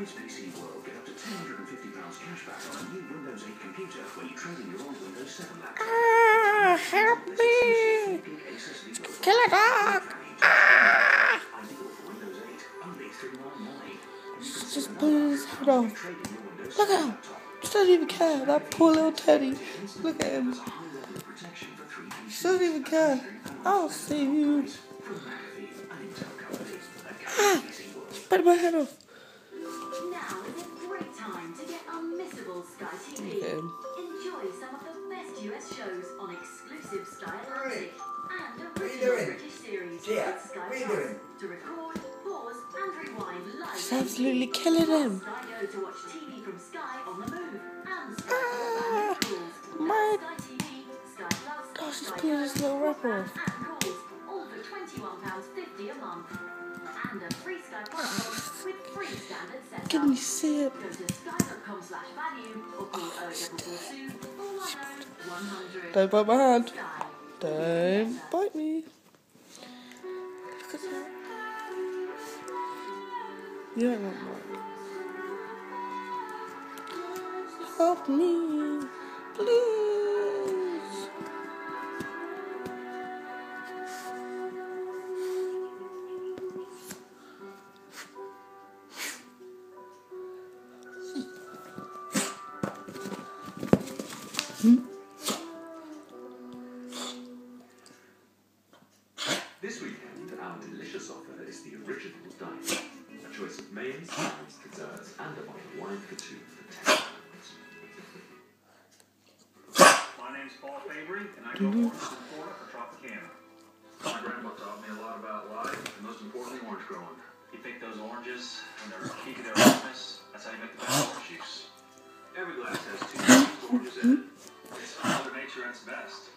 Rise PC World, get up to £1050 cash back on a new Windows 8 computer when you trade in your old Windows 7 laptop. Help me! Kill a dog! Ideal for Windows 8, only £39.99. She's just pulling his head off. Look at him! She doesn't even care. That poor little Teddy. Look at him. She doesn't even care. I'll see you. Ah! Bite my head off. Now is a great time to get unmissable Sky TV. Okay. Enjoy some of the best US shows on exclusive Sky Atlantic and What are you original doing? British series Yeah, with Sky what are you Plus doing? to record, pause, and rewind live. She's absolutely killing him. Sky Go to watch TV from Sky on the move and Sky Broadband calls. My Sky TV, Sky Plus, gosh, she's Sky pulling Go, his little wrapper broadband off. and calls, all for £21.50 a month. And a free Sky Plus with free standard setup. Can you see it? Go to sky.com/value or call 0442 410 100. Don't bite my hand. Sky. Don't bite me. Look at that. You don't want mine. Help me, please. This weekend, our delicious offer is the original diet. A choice of mains, sides, desserts, and a bottle of wine for two for £10. My name's Paul Fabry, and I go orange from Florida for Tropicana. My grandma taught me a lot about life, and most importantly, orange growing. You pick those oranges, and they're key to their ripeness. That's how you make the best orange juice. Every glass has two oranges in it. It's Mother Nature at its best.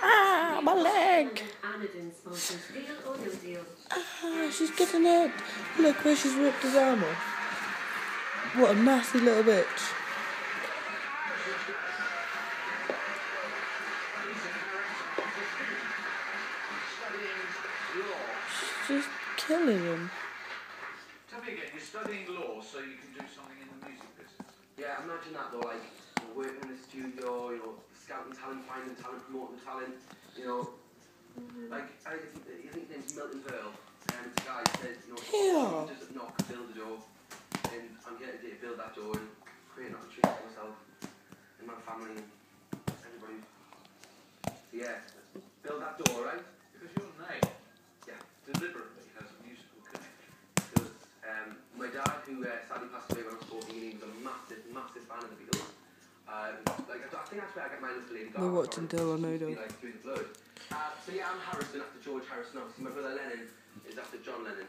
Ah, my leg. Anadin sponsors Deal or No Deal. Ah, she's getting it. Look where she's ripped his arm off. What a nasty little bitch. She's just killing him. Tell me again, you're studying law so you can do something in the music business? Yeah, imagine that though, like, you're working in the studio, scouting talent, finding talent, promoting talent, like, I think his name's Milton Berle, and the guy said, Yeah. just knock, build a door, and I'm here today to build that door and create an opportunity for myself and my family and everybody. Yeah, build that door, right? Because your name deliberately has a musical connection. Because my dad, who sadly passed away when I was 14, he was a massive, massive fan of the Beatles. I think that's where I get my love for Lady Gaga. We're watching Dill on Odo. Like Through the Blood. So yeah, I'm Harrison after George Harrison. Obviously, my brother Lennon is after John Lennon.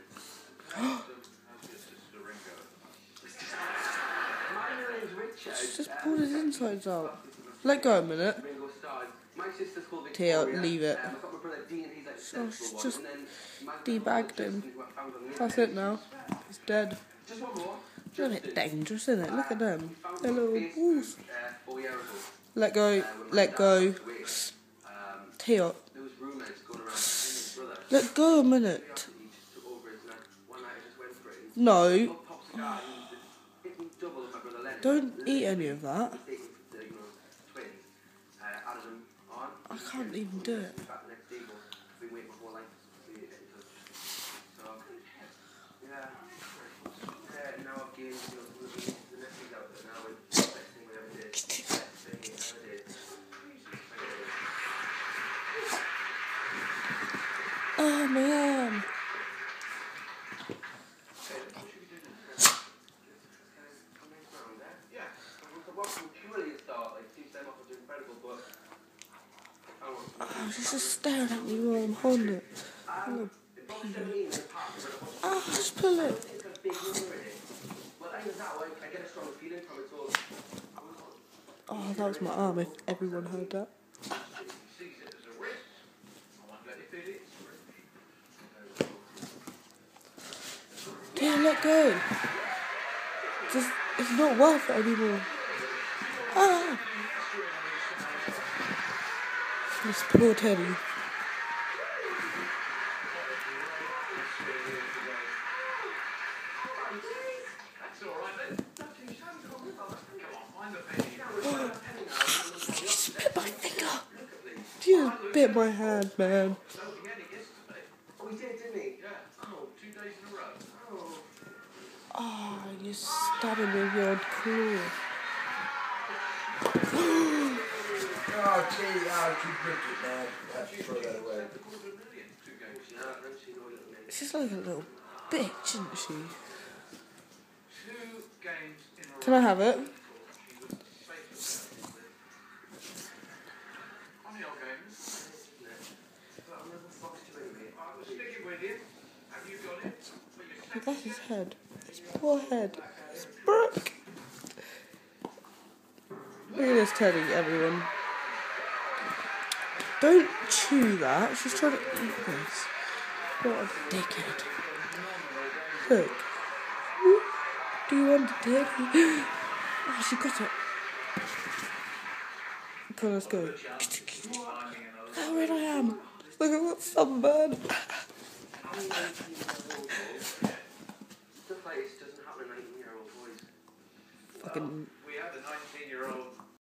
How's your sister Ringo? My name's Richard. She's just pulled his insides out. Let go a minute. Ringo starred. My sister's called Tia, Victoria. leave it. I've got my brother Dean, he's like the Oh, sensible she's one. just And then my debagged him. who I found on the That's internet. it now. He's dead. Just one more. It's a bit dangerous, isn't it? Look at them. We found They're little his face, wolves. 4 years ago. Let go. When my Let dad go. passed away, Tia. there was rumours going around saying his brother Let go a minute. he just took over his neck. One night I just went for it. And No. popped a cigar and he hit me double of my brother Lennon. Don't eat any of that. Twins. Added them on. I can't even do it. Back the next day, but I've been waiting my whole life to get in touch. So, yeah. Now I've gained, some of the nephews out there now, and the best thing we ever did. Best thing we ever did. Oh, my arm. Oh, she's just staring at me while I'm holding it. Oh, ah, just pull it. Oh, that was my arm if everyone heard that. Damn, let go. It's not worth it anymore. Ah! This poor Teddy. That's all right then. Come on, find the penny. You just bit my finger. You just bit my hand, man. So he had it yesterday. Oh, he did, didn't he? Yeah. Oh, 2 days in a row. Oh. Ah, you stabbing me with your claw. Oh, gee, you ripped it, man. You have to throw that away. She's like a little bitch, isn't she? 2 games in a row. Can I have it? On the old games. I'll stick it with you. Have you got it? Look at his head. His poor head. It's broke. Look at this teddy, everyone. Don't chew that. She's trying to eat this. What a dickhead. Look. Do you want the teddy? Oh, she got it. Okay, let's go. Look how red I am. Look at what sunburn. Stuff like this doesn't happen to 19-year-old boys. Fucking. We had a 19-year-old